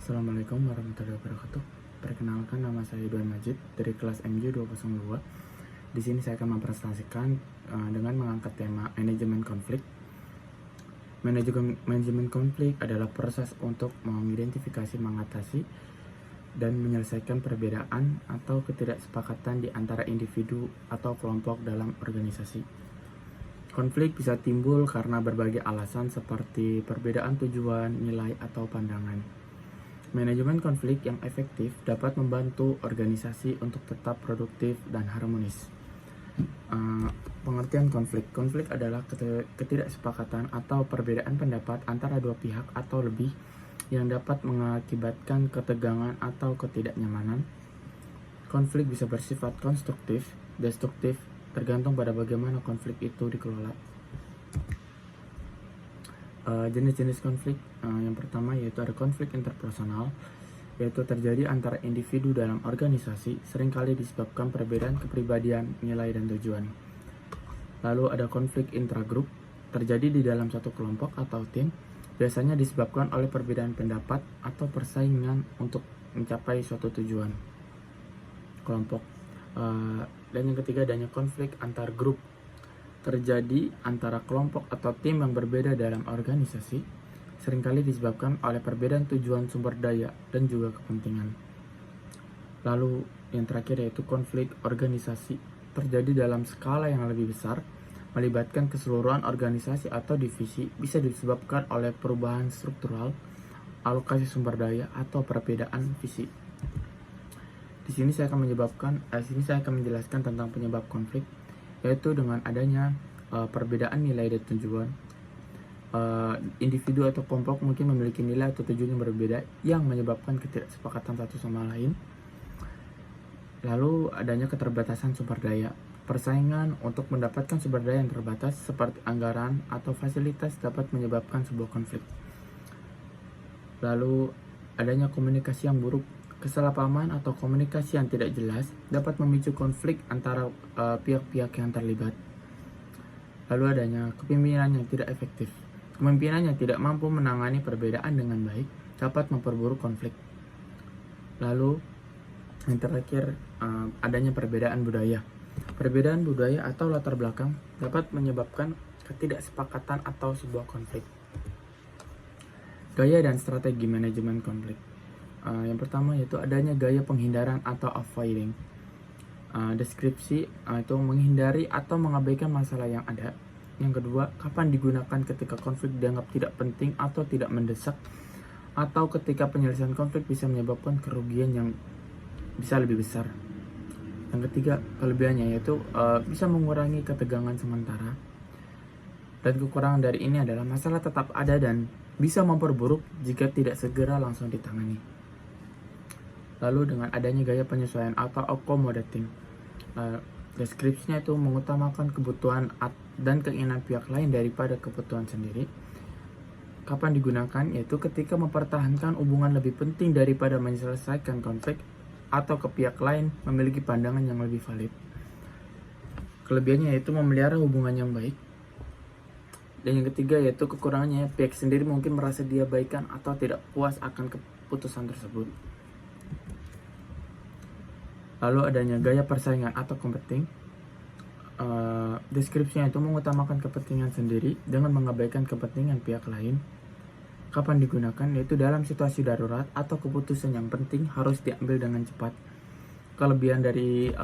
Assalamualaikum warahmatullahi wabarakatuh. Perkenalkan, nama saya Ridwan Majid dari kelas MJ 202. Di sini saya akan mempresentasikan dengan mengangkat tema manajemen konflik. Manajemen konflik adalah proses untuk mengidentifikasi, mengatasi, dan menyelesaikan perbedaan atau ketidaksepakatan di antara individu atau kelompok dalam organisasi. Konflik bisa timbul karena berbagai alasan seperti perbedaan tujuan, nilai, atau pandangan. Manajemen konflik yang efektif dapat membantu organisasi untuk tetap produktif dan harmonis. Pengertian konflik. Konflik adalah ketidaksepakatan atau perbedaan pendapat antara dua pihak atau lebih yang dapat mengakibatkan ketegangan atau ketidaknyamanan. Konflik bisa bersifat konstruktif, destruktif, tergantung pada bagaimana konflik itu dikelola. Jenis-jenis konflik yang pertama yaitu ada konflik interpersonal, yaitu terjadi antara individu dalam organisasi, seringkali disebabkan perbedaan kepribadian, nilai, dan tujuan. Lalu ada konflik intragrup, terjadi di dalam satu kelompok atau tim, biasanya disebabkan oleh perbedaan pendapat atau persaingan untuk mencapai suatu tujuan kelompok. Dan yang ketiga adanya konflik antar grup, terjadi antara kelompok atau tim yang berbeda dalam organisasi, seringkali disebabkan oleh perbedaan tujuan, sumber daya, dan juga kepentingan. Lalu yang terakhir yaitu konflik organisasi, terjadi dalam skala yang lebih besar, melibatkan keseluruhan organisasi atau divisi, bisa disebabkan oleh perubahan struktural, alokasi sumber daya, atau perbedaan visi. Di sini saya akan menjelaskan tentang penyebab konflik, yaitu dengan adanya perbedaan nilai dan tujuan. Individu atau kelompok mungkin memiliki nilai atau tujuan yang berbeda yang menyebabkan ketidaksepakatan satu sama lain. Lalu adanya keterbatasan sumber daya. Persaingan untuk mendapatkan sumber daya yang terbatas seperti anggaran atau fasilitas dapat menyebabkan sebuah konflik. Lalu adanya komunikasi yang buruk. Kesalahpahaman atau komunikasi yang tidak jelas dapat memicu konflik antara pihak-pihak yang terlibat. Lalu adanya kepemimpinan yang tidak efektif. Kepemimpinan yang tidak mampu menangani perbedaan dengan baik dapat memperburuk konflik. Lalu yang terakhir adanya perbedaan budaya. Perbedaan budaya atau latar belakang dapat menyebabkan ketidaksepakatan atau sebuah konflik. Gaya dan strategi manajemen konflik. Yang pertama yaitu adanya gaya penghindaran atau avoiding. Deskripsi itu menghindari atau mengabaikan masalah yang ada. Yang kedua, kapan digunakan ketika konflik dianggap tidak penting atau tidak mendesak, atau ketika penyelesaian konflik bisa menyebabkan kerugian yang bisa lebih besar. Yang ketiga, kelebihannya yaitu bisa mengurangi ketegangan sementara. Dan kekurangan dari ini adalah masalah tetap ada dan bisa memperburuk jika tidak segera langsung ditangani. Lalu dengan adanya gaya penyesuaian atau accommodating, deskripsinya itu mengutamakan kebutuhan dan keinginan pihak lain daripada kebutuhan sendiri. Kapan digunakan yaitu ketika mempertahankan hubungan lebih penting daripada menyelesaikan konflik, atau ke pihak lain memiliki pandangan yang lebih valid. Kelebihannya yaitu memelihara hubungan yang baik. Dan yang ketiga yaitu kekurangannya, pihak sendiri mungkin merasa diabaikan atau tidak puas akan keputusan tersebut. Lalu adanya gaya persaingan atau competing. Deskripsinya itu mengutamakan kepentingan sendiri dengan mengabaikan kepentingan pihak lain. Kapan digunakan yaitu dalam situasi darurat atau keputusan yang penting harus diambil dengan cepat. Kelebihan dari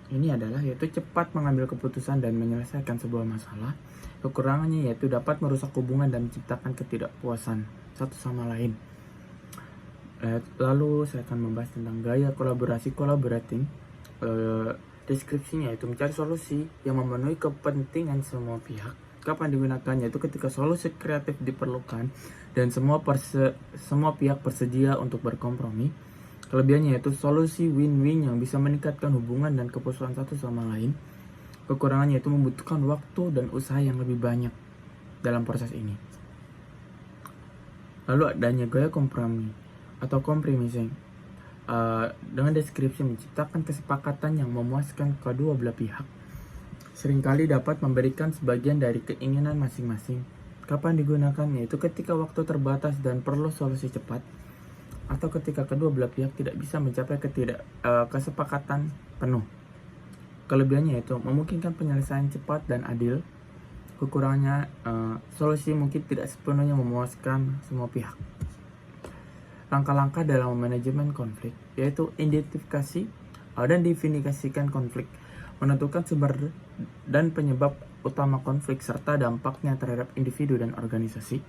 ini adalah yaitu cepat mengambil keputusan dan menyelesaikan sebuah masalah. Kekurangannya yaitu dapat merusak hubungan dan menciptakan ketidakpuasan satu sama lain. Lalu saya akan membahas tentang gaya kolaborasi collaborating. Deskripsinya itu mencari solusi yang memenuhi kepentingan semua pihak. Kapan digunakan yaitu ketika solusi kreatif diperlukan dan semua pihak bersedia untuk berkompromi. Kelebihannya yaitu solusi win-win yang bisa meningkatkan hubungan dan kepuasan satu sama lain. Kekurangannya itu membutuhkan waktu dan usaha yang lebih banyak dalam proses ini. Lalu adanya gaya kompromi atau compromising. Dengan deskripsi menciptakan kesepakatan yang memuaskan kedua belah pihak, seringkali dapat memberikan sebagian dari keinginan masing-masing. Kapan digunakan yaitu ketika waktu terbatas dan perlu solusi cepat. atau ketika kedua belah pihak tidak bisa mencapai kesepakatan penuh. Kelebihannya yaitu memungkinkan penyelesaian cepat dan adil. Kekurangannya, solusi mungkin tidak sepenuhnya memuaskan semua pihak. Langkah-langkah dalam manajemen konflik yaitu identifikasi dan definisikan konflik, menentukan sumber dan penyebab utama konflik serta dampaknya terhadap individu dan organisasi.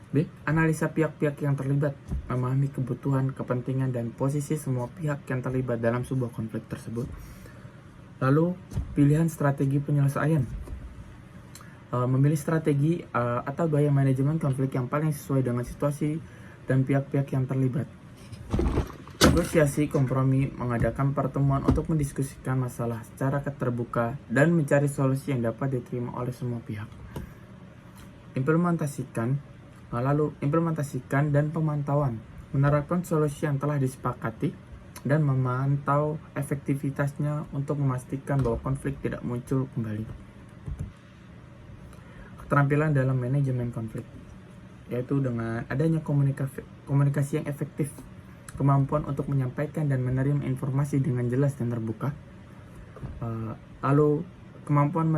B. Analisa pihak-pihak yang terlibat, memahami kebutuhan, kepentingan, dan posisi semua pihak yang terlibat dalam sebuah konflik tersebut. Lalu, pilihan strategi penyelesaian. Memilih strategi atau gaya manajemen konflik yang paling sesuai dengan situasi dan pihak-pihak yang terlibat. Negosiasi kompromi, mengadakan pertemuan untuk mendiskusikan masalah secara terbuka dan mencari solusi yang dapat diterima oleh semua pihak. Implementasikan dan pemantauan, menerapkan solusi yang telah disepakati dan memantau efektivitasnya untuk memastikan bahwa konflik tidak muncul kembali. Keterampilan dalam manajemen konflik yaitu dengan adanya komunikasi yang efektif, kemampuan untuk menyampaikan dan menerima informasi dengan jelas dan terbuka, lalu kemampuan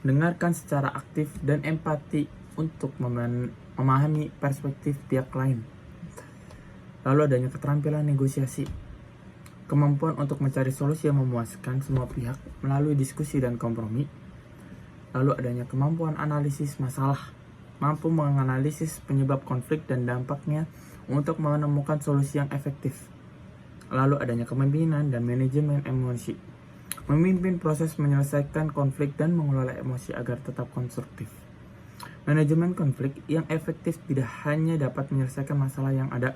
mendengarkan secara aktif dan empati untuk memahami perspektif pihak lain, lalu adanya keterampilan negosiasi, kemampuan untuk mencari solusi yang memuaskan semua pihak melalui diskusi dan kompromi, lalu adanya kemampuan analisis masalah, mampu menganalisis penyebab konflik dan dampaknya untuk menemukan solusi yang efektif. Lalu adanya kepemimpinan dan manajemen emosi, memimpin proses menyelesaikan konflik dan mengelola emosi agar tetap konstruktif. Manajemen konflik yang efektif tidak hanya dapat menyelesaikan masalah yang ada,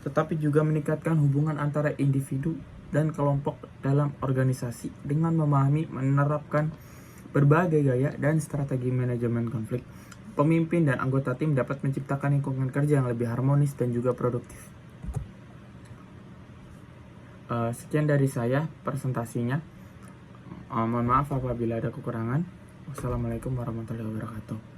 tetapi juga meningkatkan hubungan antara individu dan kelompok dalam organisasi dengan memahami menerapkan berbagai gaya dan strategi manajemen konflik. Pemimpin dan anggota tim dapat menciptakan lingkungan kerja yang lebih harmonis dan juga produktif. Sekian dari saya presentasinya. Mohon maaf apabila ada kekurangan. Wassalamualaikum warahmatullahi wabarakatuh.